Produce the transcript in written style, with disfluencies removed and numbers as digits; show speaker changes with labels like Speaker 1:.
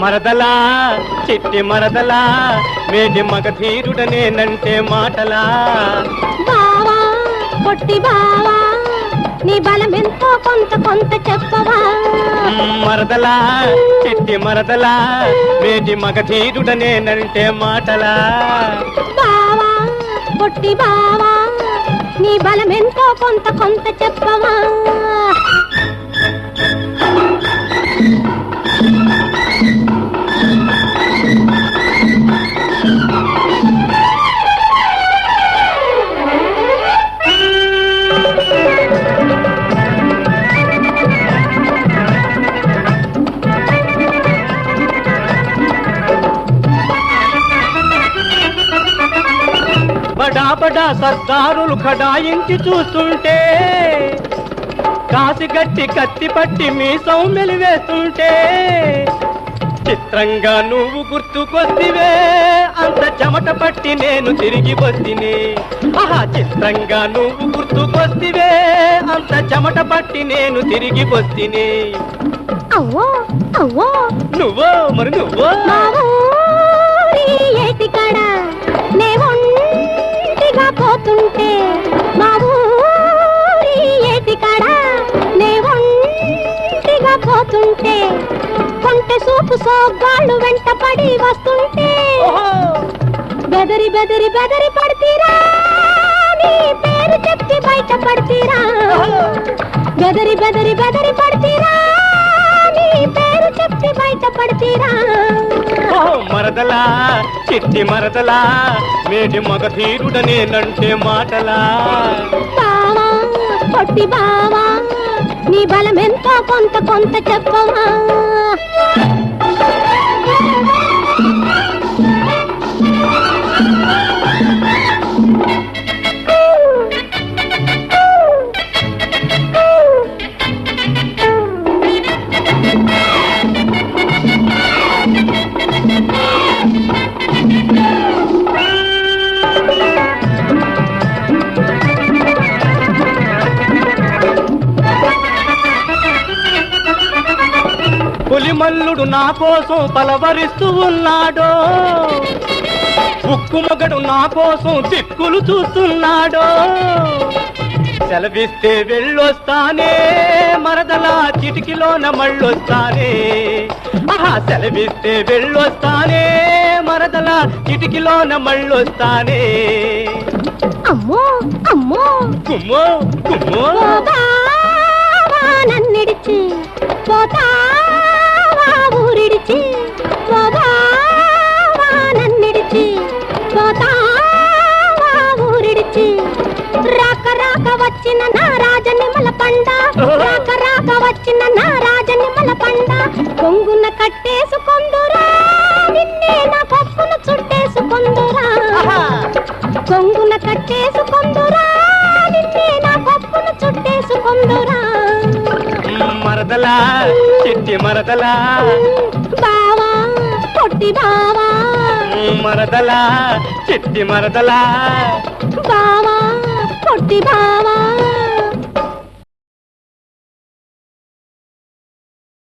Speaker 1: మరదలా చిట్టి మరదలా మేటి మగధీరుడనేనంటే మాటలా
Speaker 2: బావా పొట్టి బావా నీ బలమెంతో కొంత కొంత చెప్పవా
Speaker 1: మరదలా చిట్టి మరదలా మేటి మగధీరుడనేనంటే మాటలా
Speaker 2: బావా పొట్టి బావా నీ బలమెంతో కొంత కొంత చెప్పవా
Speaker 1: బడా బడా సర్దారులు ఖడాయించి చూస్తుంటే కాసిగట్టి కత్తి పట్టి మీ సౌమ్యలు వేస్తుంటే చిత్రంగా నువ్వు గుర్తుకొస్తివే అంత చెమట పట్టి నేను తిరిగి వస్తిని ఆహా చిత్రంగా నువ్వు గుర్తుకొస్తివే అంత చెమట పట్టి నేను తిరిగి వస్తిని
Speaker 2: అవ్వో అవ్వో
Speaker 1: నువ్వో మరి నువ్వో
Speaker 2: ఏటికాడ నే ఒంటిగా పోతుంటే మా ఊరి ఏటికాడ నే ఒంటిగా పోతుంటే కొంటె సూపు సోగ్గాళ్ళు వెంట పడి వస్తుంటే బెదరి బెదరి బెదరి పడతీరా నీ పేరు చెప్పి బయట పడతీరా బెదరి బెదరి బెదరి పడతీరా నీ పేరు చెప్పి బయట పడతీరా
Speaker 1: మరదలా చిట్టి మరదలా మేటి మగధీరుడనేనంటే మాటలా
Speaker 2: బావా పొట్టి బావా నీ బలమెంతో కొంత కొంత చెప్పవా
Speaker 1: పులిమల్లుడు నా కోసం పలవరిస్తూ ఉన్నాడో ఉక్కు మొగడు నా కోసం దిక్కులు చూస్తున్నాడో సెలవిస్తే వెళ్ళొస్తానే మరదలా చిటికిలోన మళ్ళొస్తానే ఆహా సెలవిస్తే వెళ్ళొస్తానే మరదలా చిటికిలోన మళ్ళొస్తానే
Speaker 2: అమ్మో అమ్మో
Speaker 1: కుమ్మో కుమ్మో
Speaker 2: నన్నిడిచి పోతావా ఊరిడిచి నన్నిడిచి పోతావా ఊరిడిచి రాక రాక వచ్చిన నా రాజనిమల పండ రాక రాక వచ్చిన నా రాజనిమల పండ కొంగున కట్టేసుకొందురా నిన్నే నా పప్పును చుట్టేసుకొందురా కొంగున కట్టేసుకొందురా నిన్నే నా పప్పును చుట్టేసుకొందురా
Speaker 1: మరదలా చిట్టి మరదలా
Speaker 2: బావా పొట్టి బావా
Speaker 1: మరదలా చిట్టి మరదలా
Speaker 2: బావా పొట్టి బావా